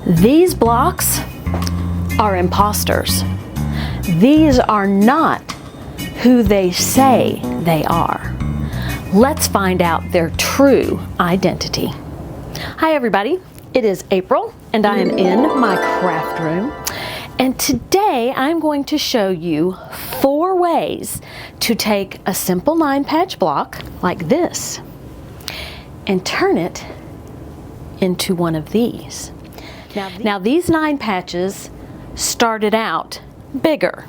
These blocks are imposters. These are not who they say they are. Let's find out their true identity. Hi everybody, it is April and I am in my craft room. And today I'm going to show you 4 ways to take a simple 9-patch block like this and turn it into one of these. Now these 9 patches started out bigger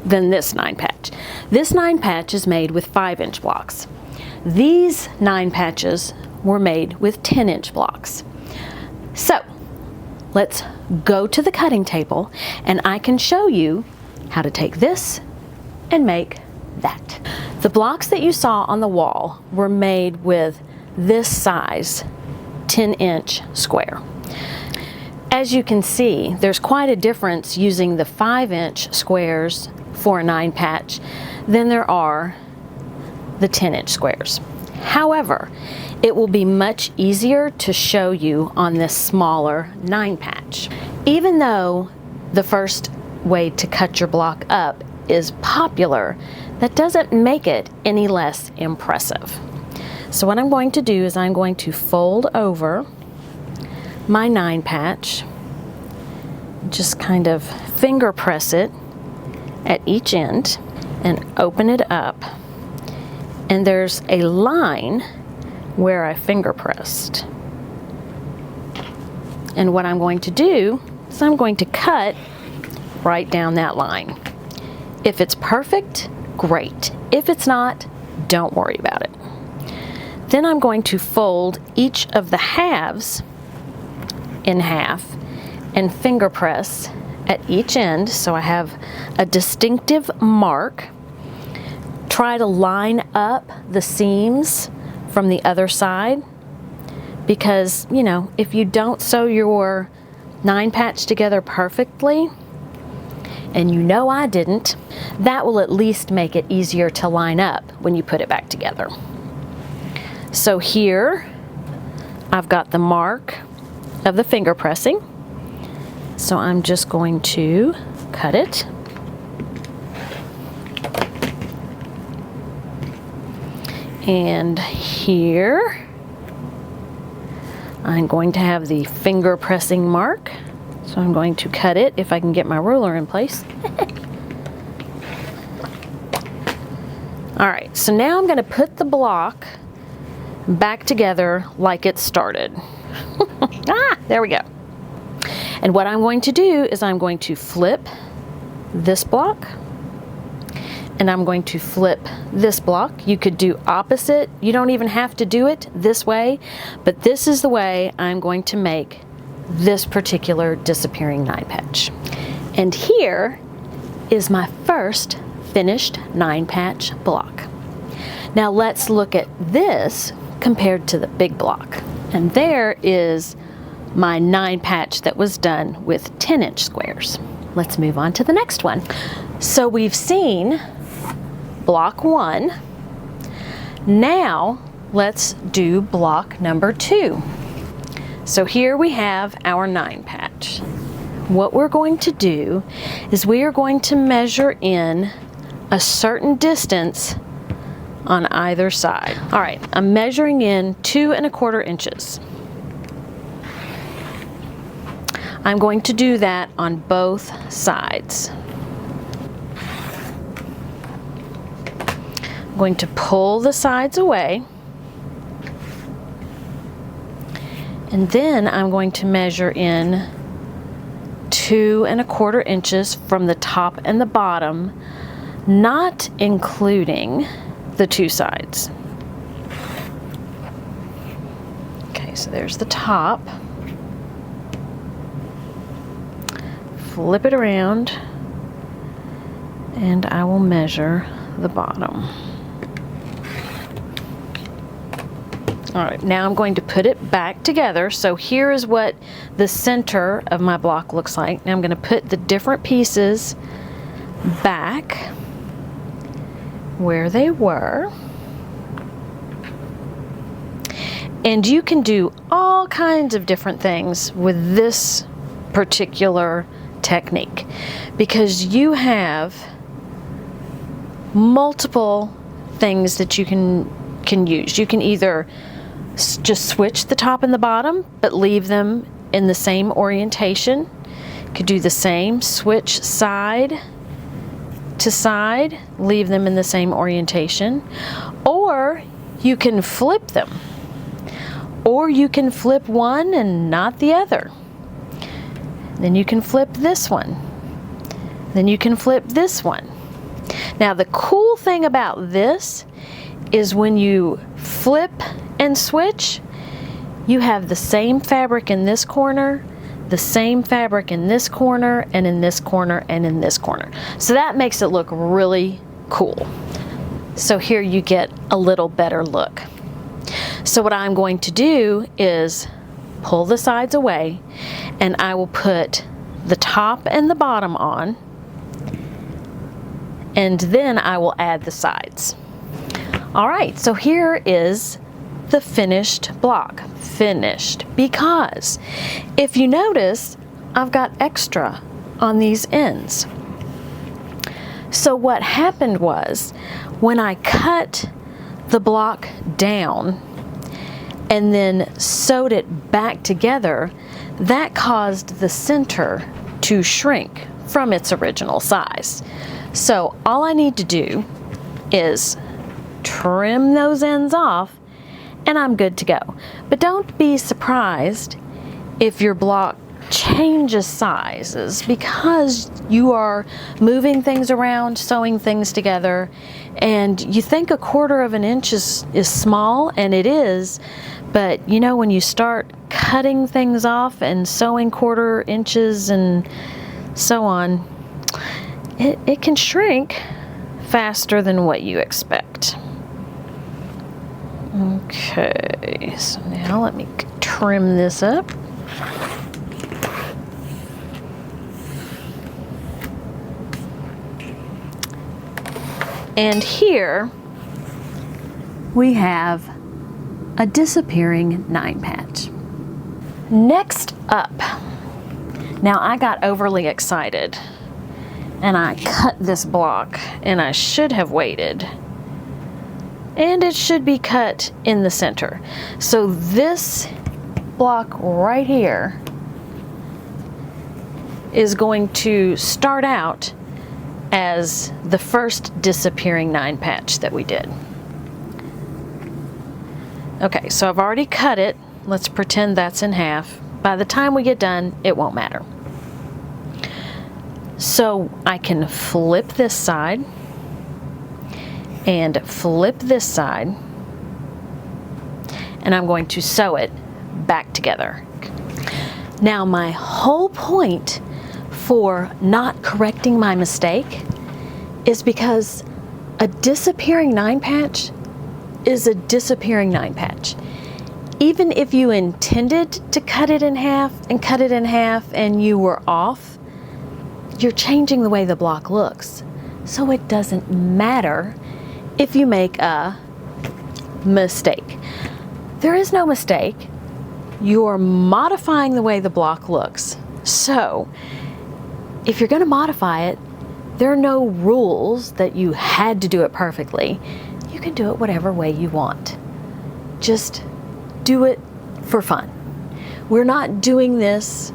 than this 9-patch. This 9-patch is made with 5-inch blocks. These 9 patches were made with 10-inch blocks. So let's go to the cutting table and I can show you how to take this and make that. The blocks that you saw on the wall were made with this size 10-inch square. As you can see, there's quite a difference using the 5-inch squares for a 9-patch than there are the 10-inch squares. However, it will be much easier to show you on this smaller 9-patch. Even though the first way to cut your block up is popular, that doesn't make it any less impressive. So what I'm going to do is I'm going to fold over my 9-patch, just kind of finger press it at each end and open it up. And there's a line where I finger pressed. And what I'm going to do is I'm going to cut right down that line. If it's perfect, great. If it's not, don't worry about it. Then I'm going to fold each of the halves in half and finger press at each end so I have a distinctive mark. Try to line up the seams from the other side because, you know, if you don't sew your 9-patch together perfectly, and you know I didn't, that will at least make it easier to line up when you put it back together. So here I've got the mark of the finger pressing, so I'm just going to cut it. And here I'm going to have the finger pressing mark, so I'm going to cut it if I can get my ruler in place. All right, so now I'm going to put the block back together like it started. There we go. And what I'm going to do is I'm going to flip this block and I'm going to flip this block. You could do opposite. You don't even have to do it this way, but this is the way I'm going to make this particular disappearing 9-patch. And here is my first finished 9-patch block. Now let's look at this compared to the big block. And there is my 9-patch that was done with 10-inch squares. Let's move on to the next one. So we've seen block 1. Now let's do block number 2. So here we have our 9-patch. What we're going to do is we are going to measure in a certain distance on either side. All right, I'm measuring in 2 1/4 inches. I'm going to do that on both sides. I'm going to pull the sides away, and then I'm going to measure in 2 1/4 inches from the top and the bottom, not including the 2 sides. Okay, so there's the top. Flip it around and I will measure the bottom. All right, now I'm going to put it back together. So here is what the center of my block looks like. Now I'm going to put the different pieces back where they were. And you can do all kinds of different things with this particular technique, because you have multiple things that you can use. You can either just switch the top and the bottom, but leave them in the same orientation. You could do the same, switch side to side, leave them in the same orientation, or you can flip them, or you can flip one and not the other. Then you can flip this one. Then you can flip this one. Now the cool thing about this is when you flip and switch, you have the same fabric in this corner, the same fabric in this corner, and in this corner, and in this corner. So that makes it look really cool. So here you get a little better look. So what I'm going to do is pull the sides away, and I will put the top and the bottom on, and then I will add the sides. All right, so here is the finished block. Finished because if you notice, I've got extra on these ends. So what happened was, when I cut the block down and then sewed it back together, that caused the center to shrink from its original size. So all I need to do is trim those ends off and I'm good to go. But don't be surprised if your block changes sizes, because you are moving things around, sewing things together, and you think 1/4 of an inch is small, and it is, but you know, when you start cutting things off and sewing 1/4 inches and so on, it can shrink faster than what you expect. Okay, so now let me trim this up. And here we have a disappearing 9 patch. Next up, now I got overly excited and I cut this block, and I should have waited. And it should be cut in the center. So this block right here is going to start out as the first disappearing 9 patch that we did. Okay, so I've already cut it. Let's pretend that's in half. By the time we get done, it won't matter. So I can flip this side and flip this side, and I'm going to sew it back together. Now my whole point for not correcting my mistake is because a disappearing 9 patch is a disappearing 9 patch. Even if you intended to cut it in half and cut it in half and you were off, you're changing the way the block looks. So it doesn't matter if you make a mistake. There is no mistake. You're modifying the way the block looks. So if you're going to modify it, there are no rules that you had to do it perfectly. You can do it whatever way you want. Just do it for fun. We're not doing this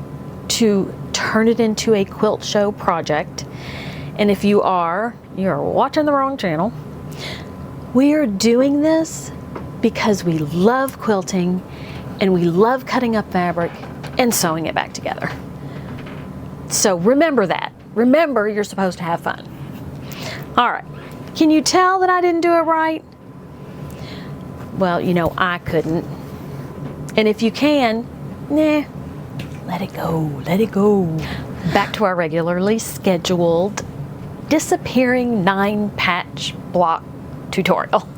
to turn it into a quilt show project. And if you are, you're watching the wrong channel. We are doing this because we love quilting and we love cutting up fabric and sewing it back together. So remember that. Remember, you're supposed to have fun. All right, can you tell that I didn't do it right? Well, you know, I couldn't. And if you can, let it go, let it go. Back to our regularly scheduled disappearing 9 patch block tutorial.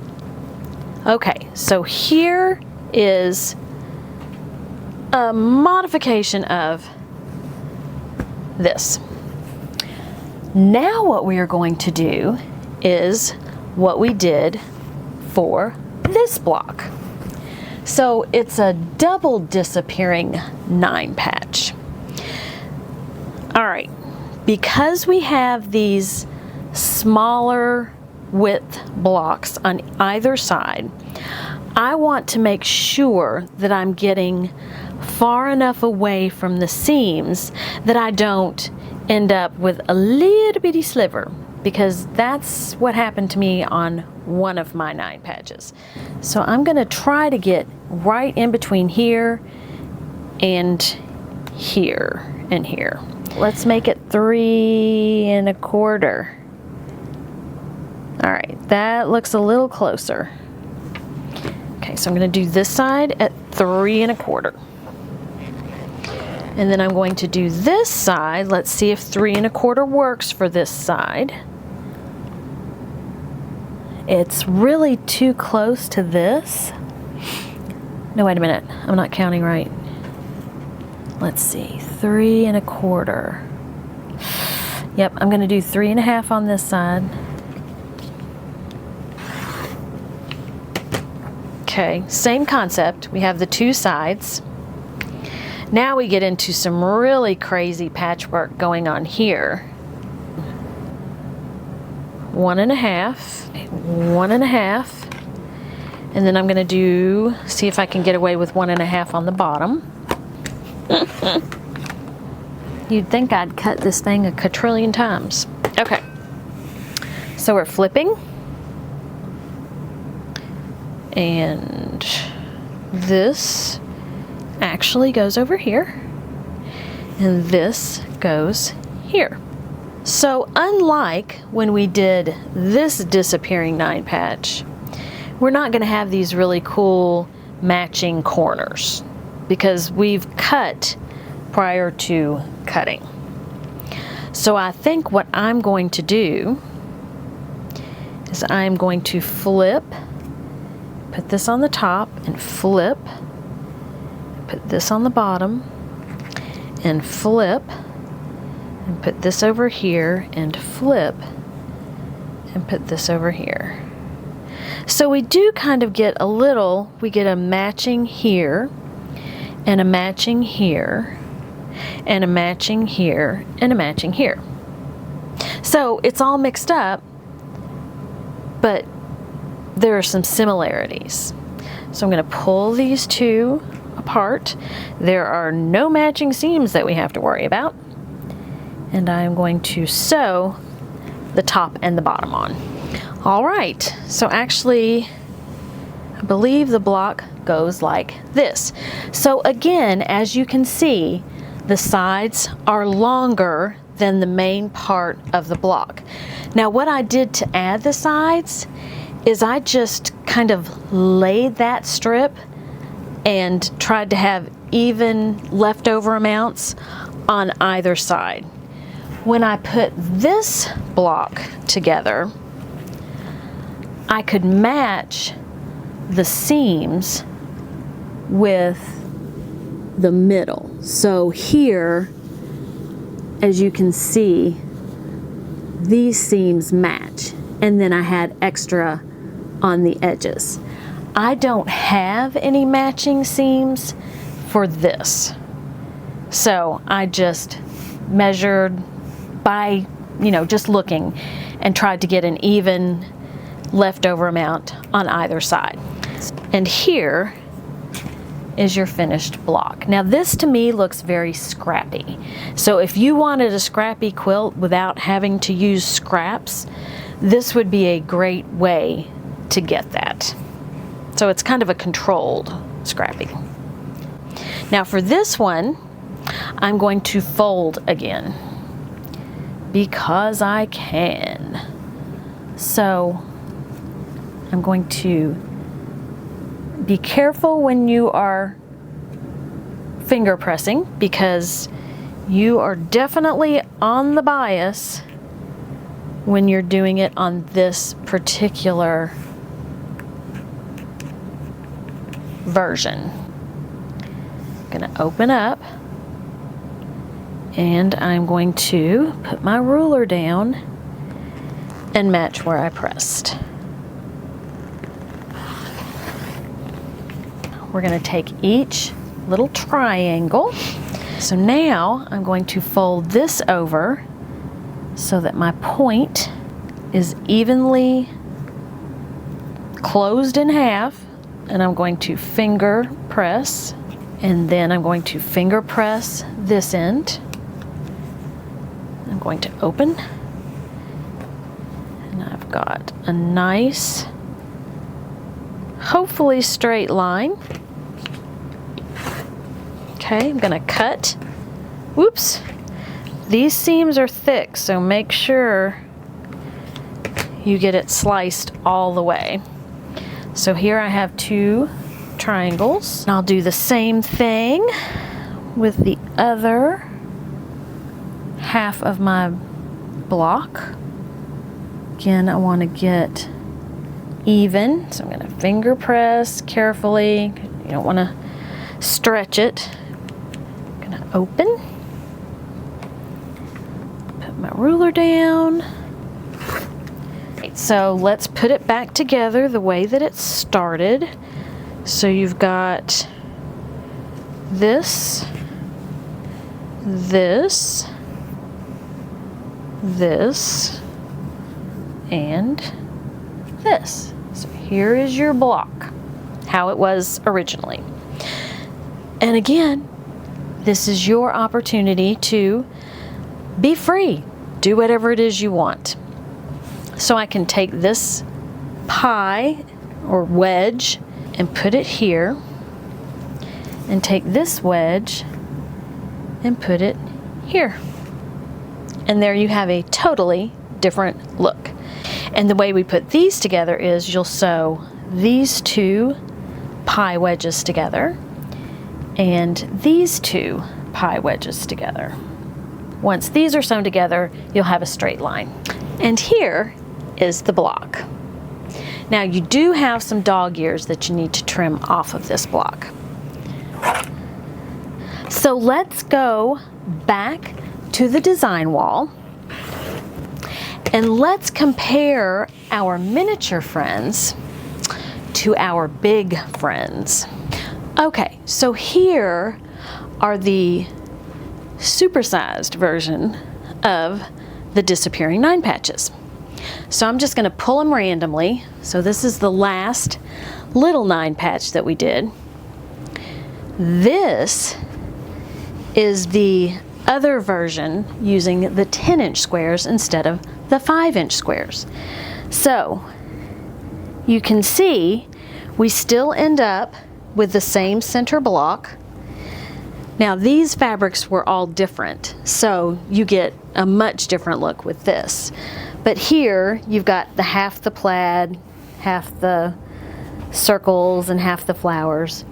Okay, so here is a modification of this. Now what we are going to do is what we did for this block. So it's a double disappearing 9 patch. All right, because we have these smaller width blocks on either side, I want to make sure that I'm getting far enough away from the seams that I don't end up with a little bitty sliver, because that's what happened to me on one of my 9 patches. So I'm going to try to get right in between here and here and here. Let's make it 3 1/4. All right, that looks a little closer. Okay, so I'm going to do this side at 3 1/4. And then I'm going to do this side. Let's see if 3 1/4 works for this side. It's really too close to this. No, wait a minute. I'm not counting right. Let's see, 3 1/4. Yep, I'm going to do 3 1/2 on this side. Okay, same concept. We have the 2 sides. Now we get into some really crazy patchwork going on here. 1 1/2, 1 1/2, and then I'm going to see if I can get away with 1 1/2 on the bottom. You'd think I'd cut this thing a quadrillion times. Okay, so we're flipping, and this actually goes over here, and this goes here. So unlike when we did this disappearing 9 patch, we're not going to have these really cool matching corners because we've cut prior to cutting. So I think what I'm going to do is I'm going to flip, put this on the top and flip, put this on the bottom and flip, and put this over here and flip, and put this over here. So we do kind of get a little, we get a matching here, and a matching here, and a matching here, and a matching here. So it's all mixed up, but there are some similarities. So I'm going to pull these 2 apart. There are no matching seams that we have to worry about. And I'm going to sew the top and the bottom on. All right, so actually, I believe the block goes like this. So again, as you can see, the sides are longer than the main part of the block. Now what I did to add the sides is I just kind of laid that strip and tried to have even leftover amounts on either side. When I put this block together, I could match the seams with the middle. So here, as you can see, these seams match, and then I had extra on the edges. I don't have any matching seams for this, so I just measured by, just looking, and tried to get an even leftover amount on either side. And here is your finished block. Now this to me looks very scrappy. So if you wanted a scrappy quilt without having to use scraps, this would be a great way to get that. So it's kind of a controlled scrappy. Now for this one, I'm going to fold again because I can. So I'm going to be careful when you are finger pressing, because you are definitely on the bias when you're doing it on this particular version. I'm going to open up, and I'm going to put my ruler down and match where I pressed. We're going to take each little triangle. So now I'm going to fold this over so that my point is evenly closed in half, and I'm going to finger press, and then I'm going to finger press this end. I'm going to open, and I've got a nice, hopefully straight line. Okay, I'm gonna cut. Whoops, these seams are thick, so make sure you get it sliced all the way. So here I have 2 triangles. And I'll do the same thing with the other half of my block. Again, I want to get even, so I'm going to finger press carefully. You don't want to stretch it. I'm going to open, put my ruler down. So let's put it back together the way that it started. So you've got this, this, this, and this. So here is your block, how it was originally. And again, this is your opportunity to be free. Do whatever it is you want. So I can take this pie or wedge and put it here, and take this wedge and put it here. And there you have a totally different look. And the way we put these together is you'll sew these 2 pie wedges together and these 2 pie wedges together. Once these are sewn together, you'll have a straight line. And here is the block. Now you do have some dog ears that you need to trim off of this block. So let's go back to the design wall and let's compare our miniature friends to our big friends. Okay, so here are the supersized version of the disappearing 9 patches. So I'm just going to pull them randomly. So this is the last little 9 patch that we did. This is the other version using the 10-inch squares instead of the 5-inch squares. So you can see we still end up with the same center block. Now these fabrics were all different, so you get a much different look with this. But here you've got the half the plaid, half the circles, and half the flowers.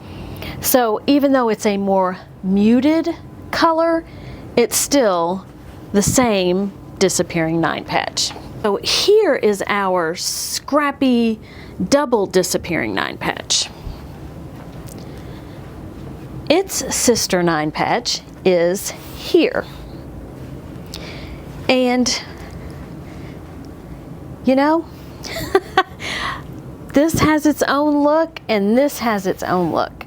So even though it's a more muted color, it's still the same disappearing 9 patch. So here is our scrappy double disappearing 9 patch. Its sister 9 patch is here. And you know, this has its own look and this has its own look.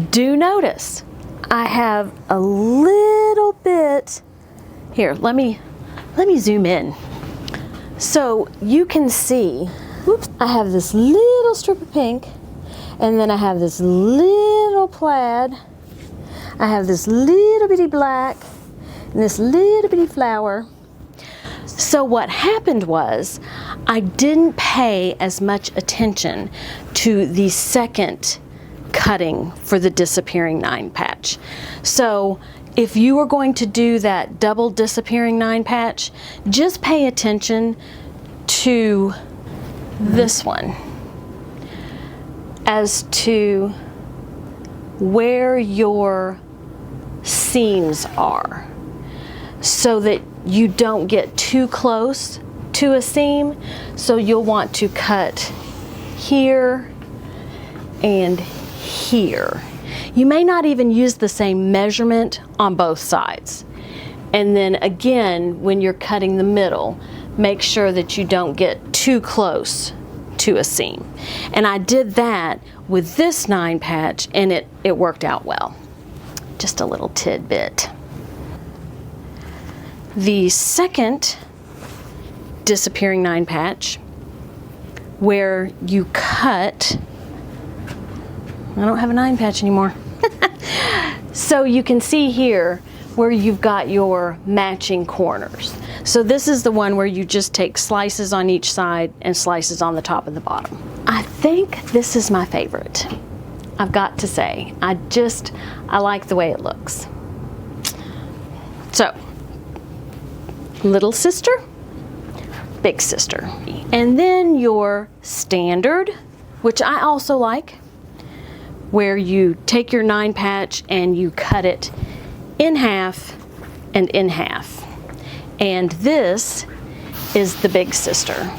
Do notice I have a little bit here. Let me zoom in so you can see. Whoops, I have this little strip of pink, and then I have this little plaid. I have this little bitty black and this little bitty flower. So what happened was I didn't pay as much attention to the second cutting for the disappearing 9 patch. So if you are going to do that double disappearing 9 patch, just pay attention to this one as to where your seams are, so that you don't get too close to a seam. So you'll want to cut here and here. You may not even use the same measurement on both sides. And then again, when you're cutting the middle, make sure that you don't get too close to a seam. And I did that with this 9 patch and it worked out well. just a little tidbit. The second disappearing 9 patch, where you cut, I don't have a 9 patch anymore. So you can see here where you've got your matching corners. So this is the one where you just take slices on each side and slices on the top and the bottom. I think this is my favorite. I've got to say, I like the way it looks. So, little sister, big sister. And then your standard, which I also like, where you take your 9 patch and you cut it in half and in half. And this is the big sister.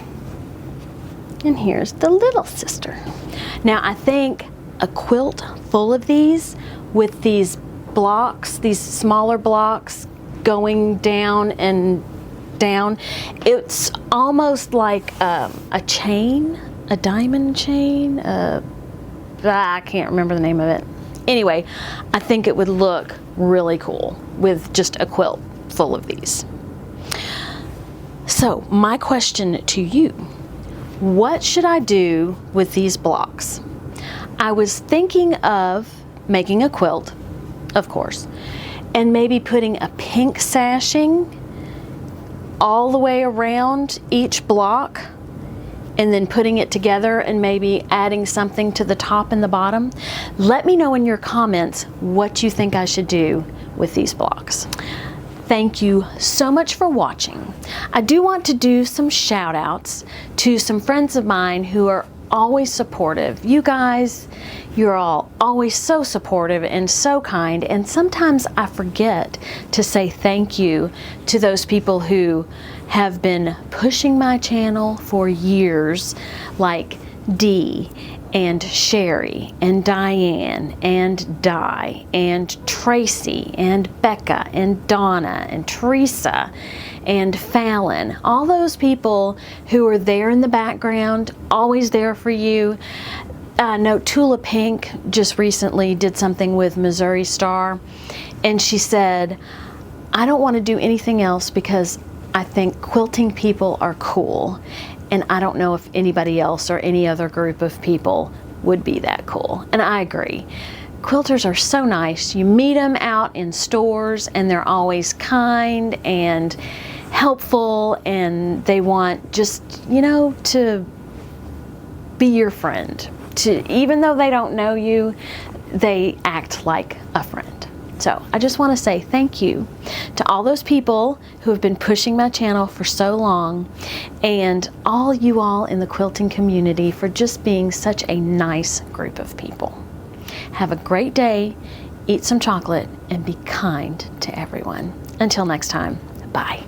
And here's the little sister. Now I think a quilt full of these with these blocks, these smaller blocks going down and down, it's almost like a chain, a diamond chain, I can't remember the name of it. Anyway, I think it would look really cool with just a quilt full of these. So my question to you, what should I do with these blocks? I was thinking of making a quilt, of course, and maybe putting a pink sashing all the way around each block, and then putting it together and maybe adding something to the top and the bottom. Let me know in your comments what you think I should do with these blocks. Thank you so much for watching. I do want to do some shout outs to some friends of mine who are always supportive. You guys, you're all always so supportive and so kind, and sometimes I forget to say thank you to those people who have been pushing my channel for years, like Dee and Sherry and Diane and Di and Tracy and Becca and Donna and Teresa and Fallon. All those people who are there in the background, always there for you. No, Tula Pink just recently did something with Missouri Star, and she said, I don't want to do anything else because I think quilting people are cool, and I don't know if anybody else or any other group of people would be that cool. And I agree. Quilters are so nice. You meet them out in stores and they're always kind and helpful, and they want just, you know, to be your friend. Even though they don't know you, they act like a friend. So I just want to say thank you to all those people who have been pushing my channel for so long, and all you all in the quilting community for just being such a nice group of people. Have a great day, eat some chocolate, and be kind to everyone. Until next time, bye.